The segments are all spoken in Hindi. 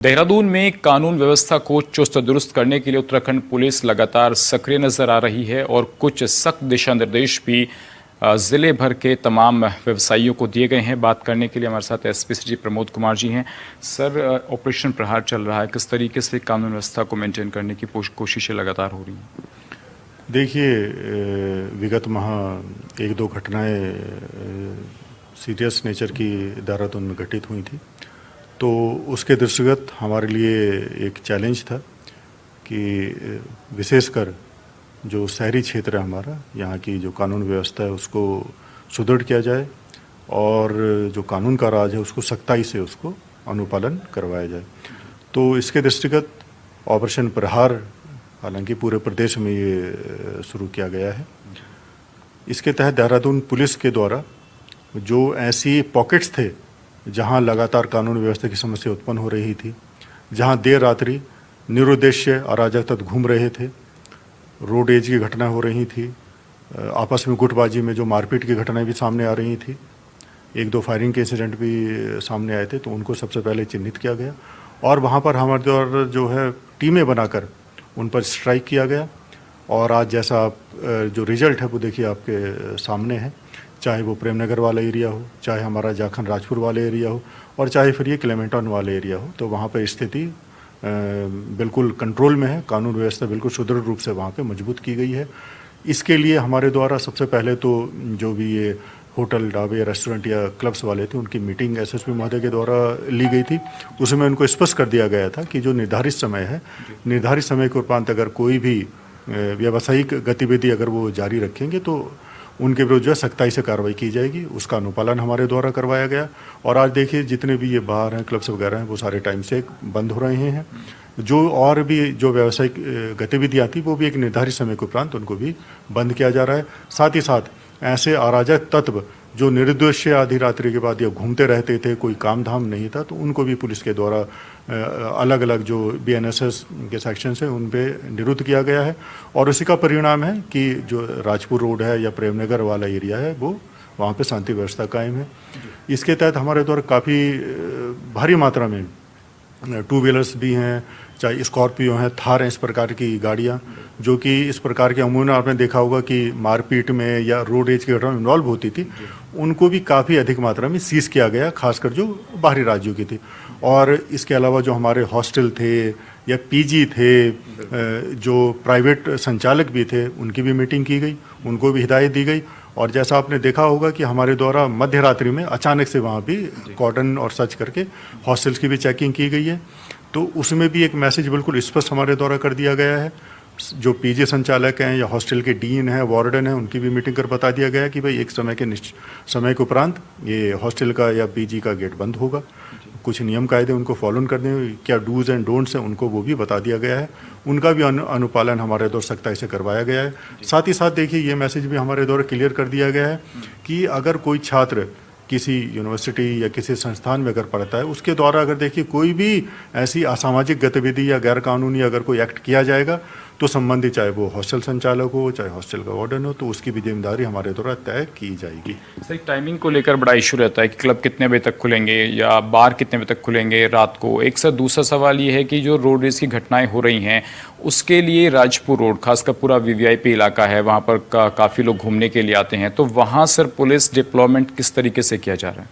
देहरादून में कानून व्यवस्था को चुस्त दुरुस्त करने के लिए उत्तराखंड पुलिस लगातार सक्रिय नजर आ रही है और कुछ सख्त दिशा निर्देश भी जिले भर के तमाम व्यवसायियों को दिए गए हैं। बात करने के लिए हमारे साथ एसपी सिटी प्रमोद कुमार जी हैं। सर, ऑपरेशन प्रहार चल रहा है, किस तरीके से कानून व्यवस्था को मेंटेन करने की कोशिशें लगातार हो रही हैं? देखिए, विगत माह एक दो घटनाएं सीरियस नेचर की देहरादून में घटित हुई थी, तो उसके दृष्टिगत हमारे लिए एक चैलेंज था कि विशेषकर जो शहरी क्षेत्र है हमारा, यहाँ की जो कानून व्यवस्था है उसको सुदृढ़ किया जाए और जो कानून का राज है उसको सख्ताई से उसको अनुपालन करवाया जाए। तो इसके दृष्टिगत ऑपरेशन प्रहार हालांकि पूरे प्रदेश में ये शुरू किया गया है। इसके तहत देहरादून पुलिस के द्वारा जो ऐसी पॉकेट्स थे जहां लगातार कानून व्यवस्था की समस्या उत्पन्न हो रही थी, जहां देर रात्रि निरुद्देश्य अराजक तत्व घूम रहे थे, रोड एज की घटना हो रही थी, आपस में गुटबाजी में जो मारपीट की घटनाएं भी सामने आ रही थी, एक दो फायरिंग के इंसिडेंट भी सामने आए थे, तो उनको सबसे पहले चिन्हित किया गया और वहाँ पर हमारे द्वारा जो है टीमें बनाकर उन पर स्ट्राइक किया गया। और आज जैसा आप जो रिजल्ट है वो देखिए आपके सामने है, चाहे वो प्रेमनगर वाला एरिया हो, चाहे हमारा जाखन राजपुर वाला एरिया हो और चाहे फिर ये क्लेमेंटन वाला एरिया हो, तो वहाँ पर स्थिति बिल्कुल कंट्रोल में है। कानून व्यवस्था बिल्कुल सुदृढ़ रूप से वहाँ पे मजबूत की गई है। इसके लिए हमारे द्वारा सबसे पहले तो जो भी ये होटल, ढाबे, रेस्टोरेंट या क्लब्स वाले थे उनकी मीटिंग एसएसपी महोदय के द्वारा ली गई थी। उसमें उनको स्पष्ट कर दिया गया था कि जो निर्धारित समय है, निर्धारित समय के उपरांत अगर कोई भी व्यावसायिक गतिविधि अगर वो जारी रखेंगे तो उनके विरुद्ध जो है सख्ताई से कार्रवाई की जाएगी। उसका अनुपालन हमारे द्वारा करवाया गया और आज देखिए जितने भी ये बार हैं, क्लब्स वगैरह हैं, वो सारे टाइम से बंद हो रहे हैं। जो और भी जो व्यावसायिक गतिविधियाँ थी वो भी एक निर्धारित समय के उपरांत उनको भी बंद किया जा रहा है। साथ ही साथ ऐसे अराजक तत्व जो निर्दोष्य आधी रात्रि के बाद या घूमते रहते थे, कोई काम धाम नहीं था, तो उनको भी पुलिस के द्वारा अलग अलग जो बीएनएसएस के सेक्शन है उन पे निरुद्ध किया गया है। और उसी का परिणाम है कि जो राजपुर रोड है या प्रेमनगर वाला एरिया है वो वहाँ पे शांति व्यवस्था कायम है। इसके तहत हमारे द्वारा काफ़ी भारी मात्रा में टू व्हीलर्स भी हैं, चाहे स्कॉर्पियो हैं, थार हैं, इस प्रकार की गाड़ियाँ जो कि इस प्रकार के अमूमन आपने देखा होगा कि मारपीट में या रोड एज की घटना में इन्वॉल्व होती थी, उनको भी काफ़ी अधिक मात्रा में सीज किया गया, खासकर जो बाहरी राज्यों की थी। और इसके अलावा जो हमारे हॉस्टल थे या पीजी थे, जो प्राइवेट संचालक भी थे, उनकी भी मीटिंग की गई, उनको भी हिदायत दी गई। और जैसा आपने देखा होगा कि हमारे द्वारा मध्य रात्रि में अचानक से वहाँ भी कॉर्डन और सर्च करके हॉस्टल्स की भी चेकिंग की गई है। तो उसमें भी एक मैसेज बिल्कुल स्पष्ट हमारे द्वारा कर दिया गया है। जो पीजी संचालक हैं या हॉस्टल के डीन हैं, वार्डन हैं, उनकी भी मीटिंग कर बता दिया गया है कि भाई एक समय के उपरांत ये हॉस्टल का या पीजी का गेट बंद होगा। कुछ नियम कायदे उनको फॉलो करने, क्या डूज एंड डोंट्स हैं उनको वो भी बता दिया गया है। उनका भी अनुपालन हमारे द्वारा सख्ताई से करवाया गया है। साथ ही साथ देखिए ये मैसेज भी हमारे द्वारा क्लियर कर दिया गया है कि अगर कोई छात्र किसी यूनिवर्सिटी या किसी संस्थान में अगर पढ़ता है, उसके द्वारा अगर देखिए कोई भी ऐसी असामाजिक गतिविधि या गैरकानूनी अगर कोई एक्ट किया जाएगा तो संबंधित चाहे वो हॉस्टल संचालक हो, चाहे हॉस्टल का वार्डन हो, तो उसकी भी जिम्मेदारी हमारे द्वारा तय की जाएगी। सर, टाइमिंग को लेकर बड़ा इशू रहता है कि क्लब कितने बजे तक खुलेंगे या बार कितने बजे तक खुलेंगे रात को। एक सर दूसरा सवाल ये है कि जो रोड रेस की घटनाएं हो रही हैं उसके लिए राजपुर रोड खासकर पूरा वीवीआईपी इलाका है, वहाँ पर काफ़ी लोग घूमने के लिए आते हैं, तो वहाँ सर पुलिस डिप्लॉयमेंट किस तरीके से किया जा रहा है?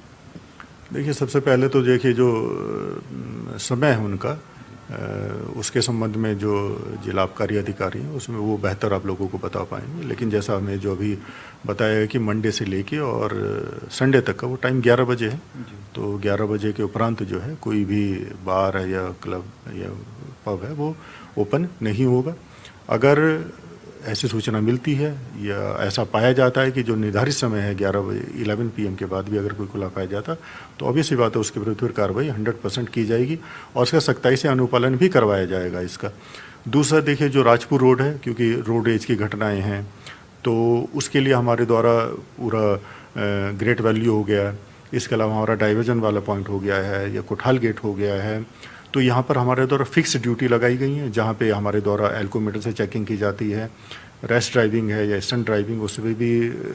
देखिए सबसे पहले तो देखिए जो समय है उनका, उसके संबंध में जो जिला आबकारी अधिकारी हैं उसमें वो बेहतर आप लोगों को बता पाएंगे। लेकिन जैसा हमें जो अभी बताया है कि मंडे से लेके और संडे तक का वो टाइम 11 बजे है, तो 11 बजे के उपरांत जो है कोई भी बार है या क्लब या पब है वो ओपन नहीं होगा। अगर ऐसी सूचना मिलती है या ऐसा पाया जाता है कि जो निर्धारित समय है 11 बजे 11 PM के बाद भी अगर कोई खुला पाया जाता तो ऑब्वियस सी बात है उसके विरुद्ध कार्रवाई 100% की जाएगी और उसका सख्ताई से अनुपालन भी करवाया जाएगा इसका। दूसरा देखिए जो राजपुर रोड है, क्योंकि रोड एज की घटनाएं हैं तो उसके लिए हमारे द्वारा पूरा ग्रेट वैल्यू हो गया, इसके अलावा हमारा डाइवर्जन वाला पॉइंट हो गया है या कोठाल गेट हो गया है, तो यहाँ पर हमारे द्वारा फिक्स ड्यूटी लगाई गई है जहाँ पे हमारे द्वारा एल्कोमीटर से चेकिंग की जाती है। रैश ड्राइविंग है या स्टंट ड्राइविंग, उस पर भी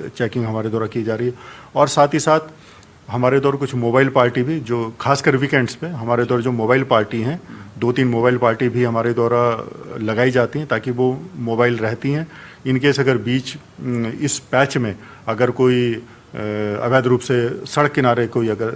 चेकिंग हमारे द्वारा की जा रही है। और साथ ही साथ हमारे द्वारा कुछ मोबाइल पार्टी भी, जो खासकर वीकेंड्स पे हमारे द्वारा जो मोबाइल पार्टी हैं, 2-3 मोबाइल पार्टी भी हमारे द्वारा लगाई जाती हैं ताकि वो मोबाइल रहती हैं। इनकेस अगर बीच इस पैच में अगर कोई अवैध रूप से सड़क किनारे कोई अगर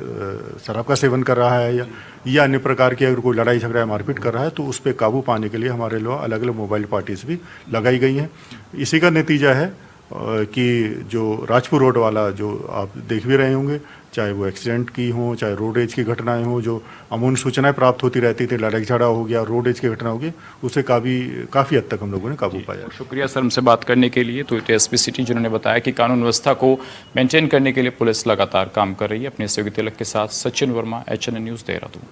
शराब का सेवन कर रहा है या अन्य प्रकार की अगर कोई लड़ाई झगड़ा या मारपीट कर रहा है, तो उस पर काबू पाने के लिए हमारे लोग अलग अलग मोबाइल पार्टीज भी लगाई गई हैं। इसी का नतीजा है कि जो राजपुर रोड वाला जो आप देख भी रहे होंगे, चाहे वो एक्सीडेंट की हो, चाहे रोड रेज की घटनाएं हो, जो अमूमन सूचनाएं प्राप्त होती रहती थी, लड़ाई झगड़ा हो गया, रोड रेज की घटना होगी, उसे काफ़ी हद तक हम लोगों ने काबू पाया। शुक्रिया सर हमसे बात करने के लिए। तो एसपी सिटी जिन्होंने बताया कि कानून व्यवस्था को मेंटेन करने के लिए पुलिस लगातार काम कर रही है। अपने सहयोगी तिलक के साथ सचिन वर्मा, HNN न्यूज़, देहरादून।